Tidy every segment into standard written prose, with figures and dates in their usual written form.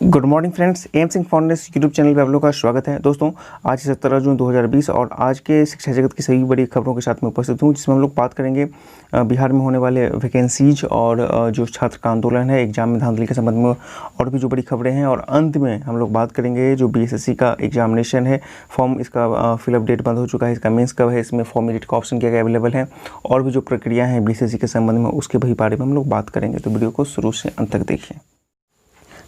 Good morning friends, M Singh foundation YouTube channel पे आप लोगों का स्वागत है। दोस्तों, आज 17 जून 2020 और आज के शिक्षा जगत की सभी बड़ी खबरों के साथ में उपस्थित हूँ, जिसमें हम लोग बात करेंगे बिहार में होने वाले वैकेंसीज और जो छात्र का आंदोलन है, एग्जाम में धांधली के संबंध में और भी जो बड़ी खबरें हैं। और अंत में हम लोग बात करेंगे जो बीएसएससी का एग्जामिनेशन है, फॉर्म इसका फिलअप डेट बंद हो चुका है, इसका मेंस कब है, इसमें फॉर्म एडिट का ऑप्शन क्या क्या अवेलेबल है और भी जो प्रक्रिया है बीएसएससी के संबंध में, उसके भी बारे में हम लोग बात करेंगे। तो वीडियो को शुरू से अंत तक देखिए।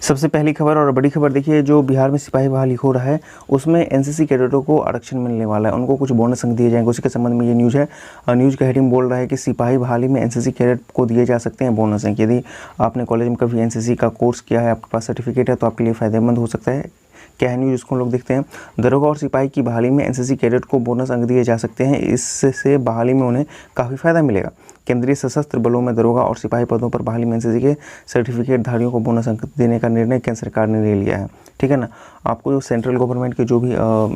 सबसे पहली खबर और बड़ी खबर देखिए, जो बिहार में सिपाही बहाली हो रहा है उसमें एनसीसी कैडेटों को आरक्षण मिलने वाला है, उनको कुछ बोनस अंक दिए जाएंगे। उसी के संबंध में ये न्यूज़ है। न्यूज़ का हेडिंग बोल रहा है कि सिपाही बहाली में एनसीसी कैडेट को दिए जा सकते हैं बोनस अंक। यदि आपने कॉलेज में कभी एनसीसी का कोर्स किया है, आपके पास सर्टिफिकेट है, तो आपके लिए फ़ायदेमंद हो सकता है। क्या है न्यूज़, उसको हम लोग देखते हैं। दरोगा और सिपाही की बहाली में एनसीसी कैडेट को बोनस अंक दिए जा सकते हैं, इससे बहाली में उन्हें काफ़ी फ़ायदा मिलेगा। केंद्रीय सशस्त्र बलों में दरोगा और सिपाही पदों पर बहाली में एनसीसी के सर्टिफिकेट धारियों को बोनस अंक देने का निर्णय केंद्र सरकार ने ले लिया है। ठीक है ना। आपको जो सेंट्रल गवर्नमेंट के जो भी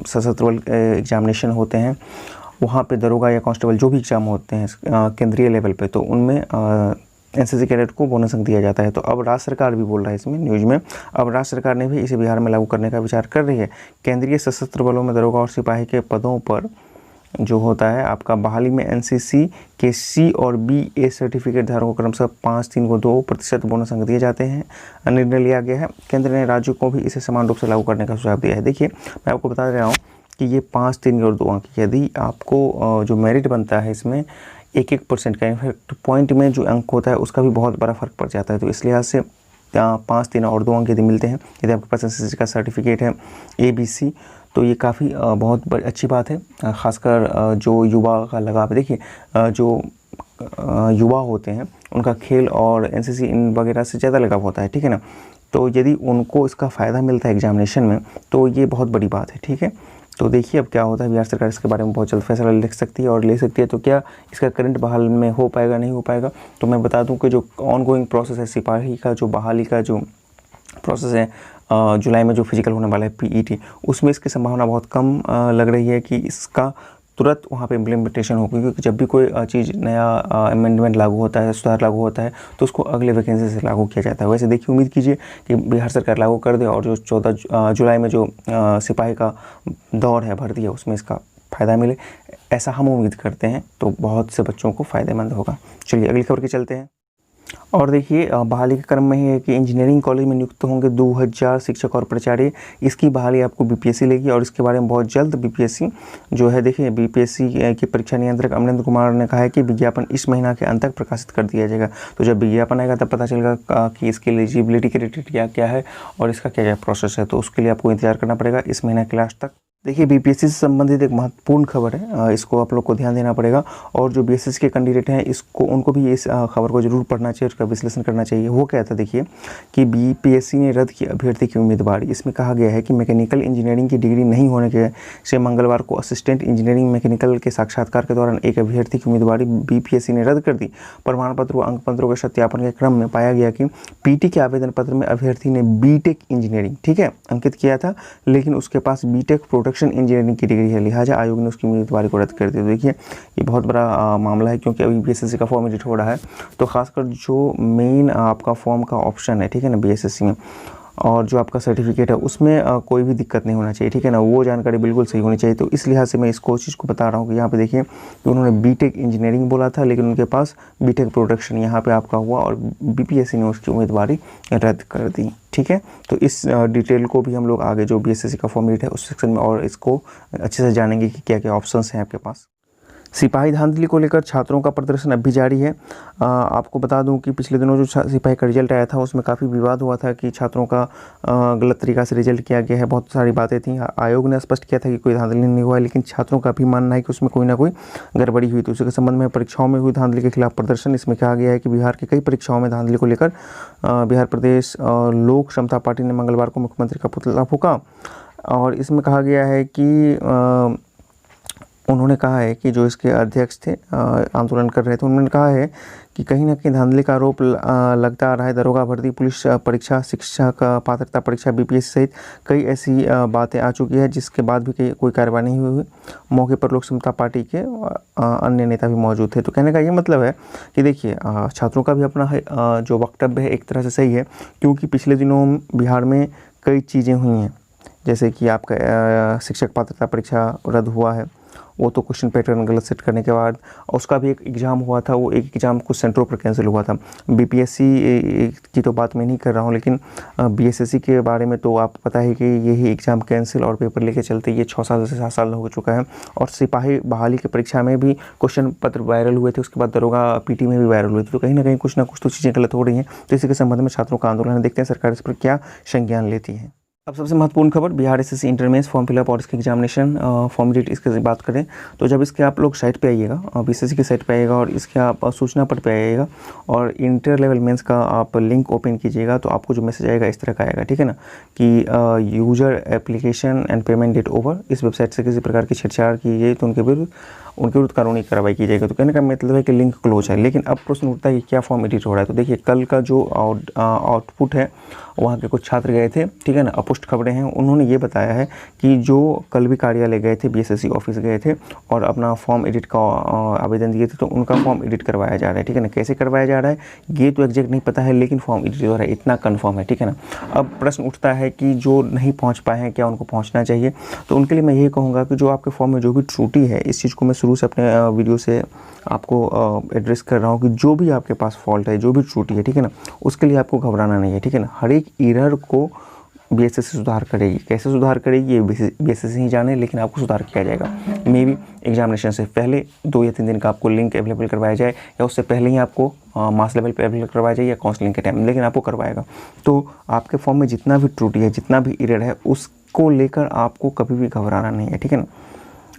सशस्त्र बल एग्जामिनेशन होते हैं, वहाँ पे दरोगा या कांस्टेबल जो भी एग्ज़ाम होते हैं केंद्रीय लेवल पे, तो उनमें एनसीसी कैडेट को बोनस अंक दिया जाता है। तो अब राज्य सरकार भी बोल रहा है इसमें न्यूज़ में, अब राज्य सरकार ने भी इसे बिहार में लागू करने का विचार कर रही है। केंद्रीय सशस्त्र बलों में दरोगा और सिपाही के पदों पर जो होता है आपका बहाली में एनसीसी के सी और बी ए सर्टिफिकेट धारकों को क्रमशः 5, 3 को 2% बोनस अंक दिए जाते हैं। निर्णय लिया गया है। केंद्र ने राज्यों को भी इसे समान रूप से लागू करने का सुझाव दिया है। देखिए, मैं आपको बता रहा हूँ कि ये 5, 3 और 2 अंक, यदि आपको जो मेरिट बनता है इसमें 1% का इनफैक्ट पॉइंट में जो अंक होता है उसका भी बहुत बड़ा फर्क पड़ जाता है। तो इस लिहाज से 5, 3 और 2 अंक यदि मिलते हैं, यदि आपके पास एनसीसी का सर्टिफिकेट है ABC, तो ये काफ़ी बहुत अच्छी बात है। ख़ासकर जो युवा का लगाव, देखिए जो युवा होते हैं उनका खेल और एनसीसी इन वगैरह से ज़्यादा लगाव होता है। ठीक है ना। तो यदि उनको इसका फ़ायदा मिलता है एग्जामिनेशन में, तो ये बहुत बड़ी बात है। ठीक है। तो देखिए अब क्या होता है। बिहार सरकार इसके बारे में बहुत जल्द फैसला ले सकती है और ले सकती है। तो क्या इसका करंट बहाल में हो पाएगा, नहीं हो पाएगा? तो मैं बता दूं कि जो ऑनगोइंग प्रोसेस है सिपाही का, जो बहाली का जो प्रोसेस है, जुलाई में जो फिजिकल होने वाला है PET, उसमें इसकी संभावना बहुत कम लग रही है कि इसका तुरंत वहाँ पे इम्प्लीमेंटेशन हो, क्योंकि जब भी कोई चीज़ नया अमेंडमेंट लागू होता है, सुधार लागू होता है, तो उसको अगले वैकेंसी से लागू किया जाता है। वैसे देखिए, उम्मीद कीजिए कि बिहार सरकार लागू कर दे और जो 14 जुलाई में जो सिपाही का दौर है, भर्ती है, उसमें इसका फ़ायदा मिले, ऐसा हम उम्मीद करते हैं। तो बहुत से बच्चों को फ़ायदेमंद होगा। चलिए अगली खबर के चलते हैं। और देखिए, बहाली के क्रम में ही है कि इंजीनियरिंग कॉलेज में नियुक्त होंगे 2000 शिक्षक और प्राचार्य। इसकी बहाली आपको बीपीएससी लेगी और इसके बारे में बहुत जल्द बीपीएससी जो है, देखिए बीपीएससी के परीक्षा नियंत्रक अमरेंद्र कुमार ने कहा है कि विज्ञापन इस महीना के अंत तक प्रकाशित कर दिया जाएगा। तो जब विज्ञापन आएगा तब पता चलेगा कि इसकी एलिजिबिलिटी क्राइटेरिया क्या है और इसका क्या क्या प्रोसेस है। तो उसके लिए आपको इंतजार करना पड़ेगा इस महीने के लास्ट तक। देखिए, बीपीएससी से संबंधित एक महत्वपूर्ण खबर है, इसको आप लोग को ध्यान देना पड़ेगा। और जो बीएसएससी के कैंडिडेट हैं, उनको भी इस खबर को जरूर पढ़ना चाहिए, उसका विश्लेषण करना चाहिए। वो क्या था, देखिए कि बीपीएससी ने रद्द की अभ्यर्थी की उम्मीदवार। इसमें कहा गया है कि मैकेनिकल इंजीनियरिंग की डिग्री नहीं होने के से मंगलवार को असिस्टेंट इंजीनियरिंग मैकेनिकल के साक्षात्कार के दौरान एक अभ्यर्थी की उम्मीदवारी बीपीएससी ने रद्द कर दी। प्रमाण पत्र व अंक पत्रों के सत्यापन के क्रम में पाया गया कि पीटी के आवेदन पत्र में अभ्यर्थी ने बीटेक इंजीनियरिंग, ठीक है, अंकित किया था, लेकिन उसके पास बीटेक प्रोडक्शन इंजीनियरिंग की डिग्री है, लिहाजा आयोग ने उसकी उम्मीदवारी को रद्द कर दिया। देखिए, ये बहुत बड़ा मामला है, क्योंकि अभी बीएसएससी का फॉर्म एडिट हो रहा है। तो खासकर जो मेन आपका फॉर्म का ऑप्शन है, ठीक है ना, बीएसएससी में, और जो आपका सर्टिफिकेट है उसमें कोई भी दिक्कत नहीं होना चाहिए। ठीक है ना, वो जानकारी बिल्कुल सही होनी चाहिए। तो इस लिहाज से मैं इसको चीज़ को बता रहा हूँ कि यहाँ पे देखिए कि उन्होंने बीटेक इंजीनियरिंग बोला था, लेकिन उनके पास बीटेक प्रोडक्शन यहाँ पे आपका हुआ और बीपीएससी ने उसकी उम्मीदवारी रद्द कर दी। ठीक है। तो इस डिटेल को भी हम लोग आगे जो बीएसएससी का फॉर्म एडिट है उस सेक्शन में और इसको अच्छे से जानेंगे कि क्या क्या ऑप्शंस हैं आपके पास। सिपाही धांधली को लेकर छात्रों का प्रदर्शन अब भी जारी है। आपको बता दूं कि पिछले दिनों जो सिपाही का रिजल्ट आया था उसमें काफ़ी विवाद हुआ था कि छात्रों का गलत तरीक़ा से रिजल्ट किया गया है, बहुत सारी बातें थी। आयोग ने स्पष्ट किया था कि कोई धांधली नहीं हुआ है, लेकिन छात्रों का भी मानना है कि उसमें कोई ना कोई गड़बड़ी हुई। तो उसके संबंध में परीक्षाओं में हुई धांधली के खिलाफ प्रदर्शन, इसमें कहा गया है कि बिहार की कई परीक्षाओं में धांधली को लेकर बिहार प्रदेश लोक समता पार्टी ने मंगलवार को मुख्यमंत्री का पुतला फूंका। और इसमें कहा गया है कि उन्होंने कहा है कि जो इसके अध्यक्ष थे, आंदोलन कर रहे थे, उन्होंने कहा है कि कहीं ना कहीं धांधली का आरोप लगता आ रहा है। दरोगा भर्ती, पुलिस परीक्षा, शिक्षक पात्रता परीक्षा, बीपीएससी सहित कई ऐसी बातें आ चुकी है जिसके बाद भी कोई कार्रवाई नहीं हुई। मौके पर लोक समता पार्टी के अन्य नेता भी मौजूद थे। तो कहने का ये मतलब है कि देखिए, छात्रों का भी अपना जो वक्तव्य है एक तरह से सही है, क्योंकि पिछले दिनों बिहार में कई चीज़ें हुई हैं, जैसे कि आपका शिक्षक पात्रता परीक्षा रद्द हुआ है, वो तो क्वेश्चन पैटर्न गलत सेट करने के बाद। उसका भी एक एग्ज़ाम हुआ था, वो एक एग्ज़ाम कुछ सेंटरों पर कैंसिल हुआ था। बीपीएससी की तो बात मैं नहीं कर रहा हूँ, लेकिन बीएसएससी के बारे में तो आपको पता है कि यही एग्ज़ाम कैंसिल और पेपर लेके चलते ये 6 साल से 7 साल हो चुका है। और सिपाही बहाली की परीक्षा में भी क्वेश्चन पत्र वायरल हुए थे, उसके बाद दरोगा पीटी में भी वायरल हुए थे। तो कहीं ना कहीं कुछ ना कुछ तो चीज़ें गलत हो रही हैं। तो इसी के संबंध में छात्रों का आंदोलन है, देखते हैं सरकार इस पर क्या संज्ञान लेती है। अब सबसे महत्वपूर्ण खबर, Bihar SSC inter mains form fill up और इसके एग्जामिनेशन फॉर्म डेट, इसकी बात करें तो जब इसके आप लोग साइट पे आइएगा, बीसीएससी की साइट पे आइएगा और इसके आप सूचना पट पे आइएगा और इंटर लेवल मेंस का आप लिंक ओपन कीजिएगा, तो आपको जो मैसेज आएगा इस तरह का आएगा, ठीक है ना, कि user application and payment date over, इस वेबसाइट से किसी प्रकार की छेड़छाड़ की गई तो उनके विरुद्ध कानूनी कार्रवाई की जाएगी। तो कहने का मतलब है कि लिंक क्लोज है। लेकिन अब प्रश्न उठता है कि क्या फॉर्म एडिट हो रहा है। तो देखिए, कल का जो आउटपुट है, वहाँ के कुछ छात्र गए थे, ठीक है ना, अपुष्ट खबरें हैं, उन्होंने ये बताया है कि जो कल भी कार्यालय गए थे, बीएसएससी ऑफिस गए थे और अपना फॉर्म एडिट का आवेदन दिए थे, तो उनका फॉर्म एडिट करवाया जा रहा है, ठीक है ना। कैसे करवाया जा रहा है ये तो एग्जैक्ट नहीं पता है, लेकिन फॉर्म एडिट हो रहा है, इतना कन्फर्म है, ठीक है ना। अब प्रश्न उठता है कि जो नहीं पहुँच पाए हैं, क्या उनको पहुँचना चाहिए। तो उनके लिए मैं ये कहूँगा कि जो आपके फॉर्म में जो भी त्रुटि है, इस चीज़ को मैं शुरू से अपने वीडियो से आपको एड्रेस कर रहा हूँ कि जो भी आपके पास फॉल्ट है, जो भी त्रुटि है, ठीक है ना, उसके लिए आपको घबराना नहीं है, ठीक है ना। हर एक एरर को बीएसएससी सुधार करेगी। कैसे सुधार करेगी ये बीएसएससी ही जाने, लेकिन आपको सुधार किया जाएगा। मे बी एग्जामिनेशन से पहले 2 या 3 दिन का आपको लिंक अवेलेबल करवाया जाए, या उससे पहले ही आपको मास लेवल पे अवेलेबल करवाया जाए, या काउंसलिंग के टाइम, लेकिन आपको करवाएगा। तो आपके फॉर्म में जितना भी त्रुटि है, जितना भी एरर है, उसको लेकर आपको कभी भी घबराना नहीं है, ठीक है ना।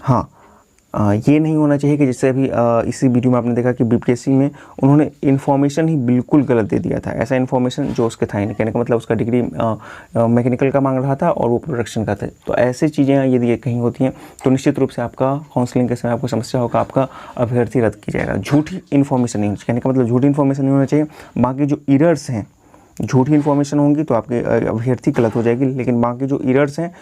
हाँ, ये नहीं होना चाहिए कि जैसे अभी इसी वीडियो में आपने देखा कि बीपीएससी में उन्होंने इन्फॉर्मेशन ही बिल्कुल गलत दे दिया था। ऐसा इन्फॉर्मेशन जो उसके था ही नहीं, कहने का मतलब उसका डिग्री मैकेनिकल का मांग रहा था और वो प्रोडक्शन का था। तो ऐसी चीज़ें यदि कहीं होती हैं तो निश्चित रूप से आपका काउंसलिंग के समय आपको समस्या होगा, आपका अभ्यर्थी रद्द किया जाएगा। झूठी इन्फॉर्मेशन नहीं होनी चाहिए, कहने का मतलब झूठी इन्फॉर्मेशन नहीं होना चाहिए। बाकी जो एरर्स हैं, झूठी इन्फॉर्मेशन होंगी तो आपके अभ्यर्थी गलत हो जाएगी, लेकिन बाकी जो एरर्स हैं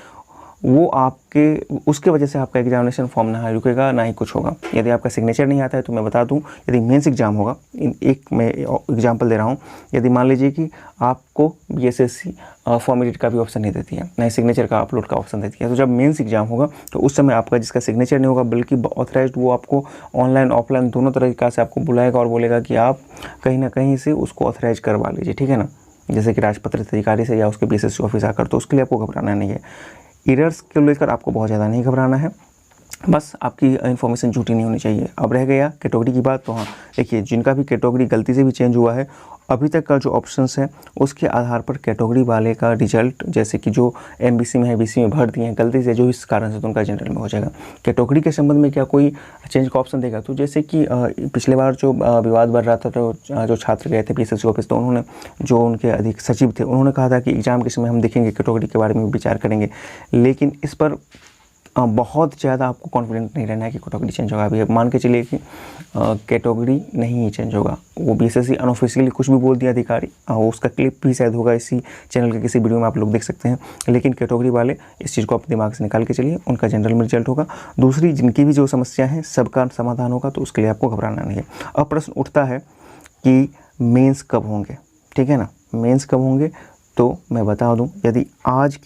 वो आपके, उसके वजह से आपका एग्जामिनेशन फॉर्म ना रुकेगा, ना ही कुछ होगा। यदि आपका सिग्नेचर नहीं आता है तो मैं बता दूं, यदि मेंस एग्जाम होगा, एक मैं एग्जांपल दे रहा हूं, यदि मान लीजिए कि आपको बीएसएससी फॉर्म एडिट का भी ऑप्शन नहीं देती है, ना ही सिग्नेचर का अपलोड का ऑप्शन देती है, तो जब मेंस एग्जाम होगा तो उस समय आपका जिसका सिग्नेचर नहीं होगा बल्कि ऑथराइज्ड, वो आपको ऑनलाइन ऑफलाइन दोनों तरीक़ा से आपको बुलाएगा और बोलेगा कि आप कहीं ना कहीं से उसको ऑथराइज करवा लीजिए, ठीक है ना, जैसे कि राजपत्रित अधिकारी से या उसके बीएसएससी ऑफिस आकर। तो उसके लिए आपको घबराना नहीं है। एरर्स को लेकर आपको बहुत ज़्यादा नहीं घबराना है, बस आपकी इन्फॉर्मेशन झूठी नहीं होनी चाहिए। अब रह गया कैटेगरी की बात, तो हाँ देखिए, जिनका भी कैटेगरी गलती से भी चेंज हुआ है, अभी तक का जो ऑप्शंस है उसके आधार पर कैटेगरी वाले का रिजल्ट, जैसे कि जो एमबीसी में है, बीसी में भर दिए हैं गलती से, जो इस कारण से तो उनका जनरल में हो जाएगा। कैटेगरी के संबंध में क्या कोई चेंज का ऑप्शन देगा, तो जैसे कि पिछले बार जो विवाद बढ़ रहा था, तो जो छात्र गए थे बीएसएससी ऑफिस, तो उन्होंने, जो उनके अधिक सचिव थे, उन्होंने कहा था कि एग्जाम के समय हम देखेंगे, कैटेगरी के बारे में विचार करेंगे। लेकिन इस पर बहुत ज़्यादा आपको कॉन्फिडेंट नहीं रहना है कि कैटेगरी चेंज होगा। अभी मान के चलिए कि कैटेगरी नहीं चेंज होगा, वो बीएसएससी अनऑफिशियली कुछ भी बोल दिया अधिकारी, उसका क्लिप भी शायद होगा इसी चैनल के किसी वीडियो में, आप लोग देख सकते हैं। लेकिन कैटेगरी वाले इस चीज़ को अपने दिमाग से निकाल के चलिए, उनका जनरल में रिजल्ट होगा। दूसरी, जिनकी भी जो समस्या है सबका समाधान होगा, तो उसके लिए आपको घबराना नहीं है। अब प्रश्न उठता है कि मेंस कब होंगे, ठीक है ना। मेंस कब होंगे तो मैं बता दूं, यदि आज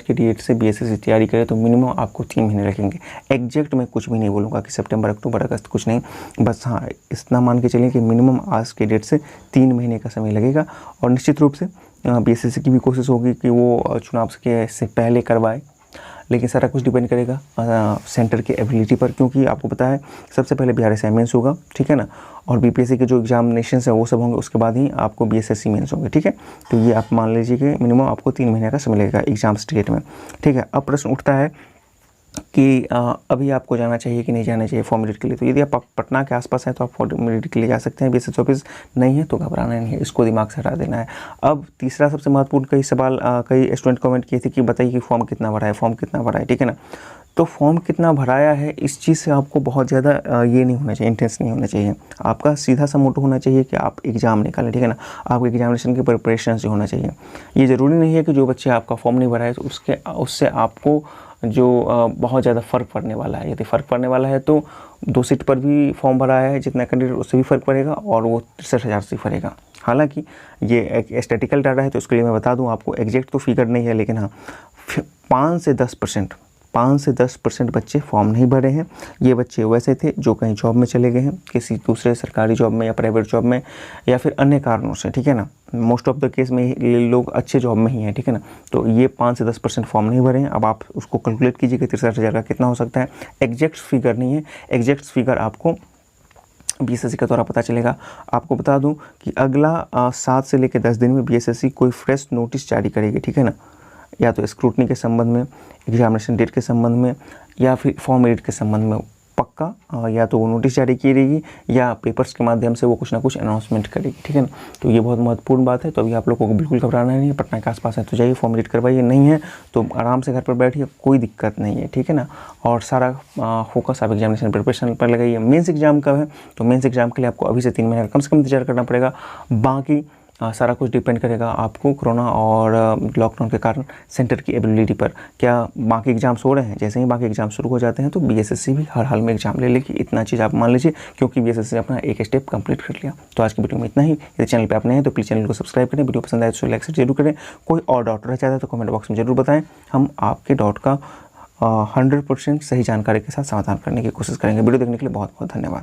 के डेट से बीएसएससी तैयारी करे तो मिनिमम आपको 3 महीने लगेंगे। एग्जैक्ट मैं कुछ भी नहीं बोलूँगा कि सितंबर, अक्टूबर, अगस्त, कुछ नहीं, बस हाँ इतना मान के चलिए कि मिनिमम आज के डेट से 3 महीने का समय लगेगा। और निश्चित रूप से बीएसएससी की भी कोशिश होगी कि वो चुनाव से पहले करवाए, लेकिन सारा कुछ डिपेंड करेगा सेंटर के एबिलिटी पर, क्योंकि आपको पता है सबसे पहले बिहार एसआई मेंस होगा, ठीक है ना, और बीपीएससी के जो एग्जामिनेशन है वो सब होंगे, उसके बाद ही आपको बीएसएससी मेंस होंगे, ठीक है। तो ये आप मान लीजिए कि मिनिमम आपको 3 महीने का समय लगेगा एग्जाम स्टेट में, ठीक है। अब प्रश्न उठता है कि अभी आपको जाना चाहिए कि नहीं जाना चाहिए फॉर्म एडिट के लिए। तो यदि आप पटना के आसपास हैं तो आप फॉर्म एडिट के लिए जा सकते हैं, बीएसएससी ऑफिस नहीं है तो घबराना नहीं है, इसको दिमाग से हटा देना है। अब तीसरा सबसे महत्वपूर्ण, कई सवाल कई स्टूडेंट कमेंट किए थे कि बताइए कि फॉर्म कितना भरा है, फॉर्म कितना भरा है, ठीक है ना। तो फॉर्म कितना भराया है, इस चीज़ से आपको बहुत ज़्यादा ये नहीं होना चाहिए, इंटेंस नहीं होना चाहिए। आपका सीधा सा मोटो होना चाहिए कि आप एग्ज़ाम निकालें, ठीक है ना। आपको एग्जामिनेशन की प्रिपरेशन से होना चाहिए। ये ज़रूरी नहीं है कि जो बच्चे आपका फॉर्म नहीं भरा है तो उससे आपको जो बहुत ज़्यादा फ़र्क पड़ने वाला है। यदि फ़र्क पड़ने वाला है तो 2 सीट पर भी फॉर्म भरा है जितना कैंडिडेट, उससे भी फ़र्क पड़ेगा और वो 63,000 से फरेगा। हालांकि ये एक स्टैटिकल डाटा है, तो उसके लिए मैं बता दूं आपको, एग्जैक्ट तो फिगर नहीं है, लेकिन हाँ 5 से 10% बच्चे फॉर्म नहीं भरे हैं। ये बच्चे वैसे थे जो कहीं जॉब में चले गए हैं, किसी दूसरे सरकारी जॉब में या प्राइवेट जॉब में या फिर अन्य कारणों से, ठीक है ना। मोस्ट ऑफ द केस में ये लोग अच्छे जॉब में ही हैं, ठीक है ना। तो ये 5 से 10% फॉर्म नहीं भरे हैं। अब आप उसको कैलकुलेट कीजिए कि 63,000 का कितना हो सकता है। एग्जैक्ट फिगर नहीं है, एग्जैक्ट फिगर आपको बीएसएससी का द्वारा पता चलेगा। आपको बता दूं कि अगला 7 से लेकर 10 दिन में बीएसएससी कोई फ्रेश नोटिस जारी करेगी, ठीक है ना, या तो स्क्रूटनी के संबंध में, एग्जामिनेशन डेट के संबंध में, या फिर फॉर्म एडिट के संबंध में पक्का या तो वो नोटिस जारी करेगी या पेपर्स के माध्यम से वो कुछ ना कुछ अनाउंसमेंट करेगी, ठीक है ना। तो ये बहुत महत्वपूर्ण बात है। तो अभी आप लोगों को बिल्कुल घबराना नहीं है। पटना के आसपास है तो जाइए, फॉर्म एडिट करवाइए, नहीं है तो आराम से घर पर बैठिए, कोई दिक्कत नहीं है, ठीक है ना। और सारा फोकस आप एग्जामिनेशन प्रिपरेशन पर लगाइए। मेंस एग्जाम कब है, तो मेंस एग्जाम के लिए आपको अभी से 3 महीने कम से कम इंतजार करना पड़ेगा। बाकी सारा कुछ डिपेंड करेगा आपको कोरोना और लॉकडाउन के कारण सेंटर की एबिलिटी पर। क्या बाकी एग्जाम्स हो रहे हैं, जैसे ही बाकी एग्जाम शुरू हो जाते हैं तो बीएसएससी भी हर हाल में एग्जाम ले लेगी, इतना चीज़ आप मान लीजिए, क्योंकि बीएसएससी ने अपना एक स्टेप कंप्लीट कर लिया। तो आज की वीडियो में इतना ही। यदि चैनल पे आप नए हैं तो प्लीज़ चैनल को सब्सक्राइब करें, वीडियो पसंद आए तो लाइक जरूर करें। कोई और डाउट रह जाता है तो कमेंट बॉक्स में जरूर बताएं, हम आपके डाउट का 100% सही जानकारी के साथ समाधान करने की कोशिश करेंगे। वीडियो देखने के लिए बहुत बहुत धन्यवाद।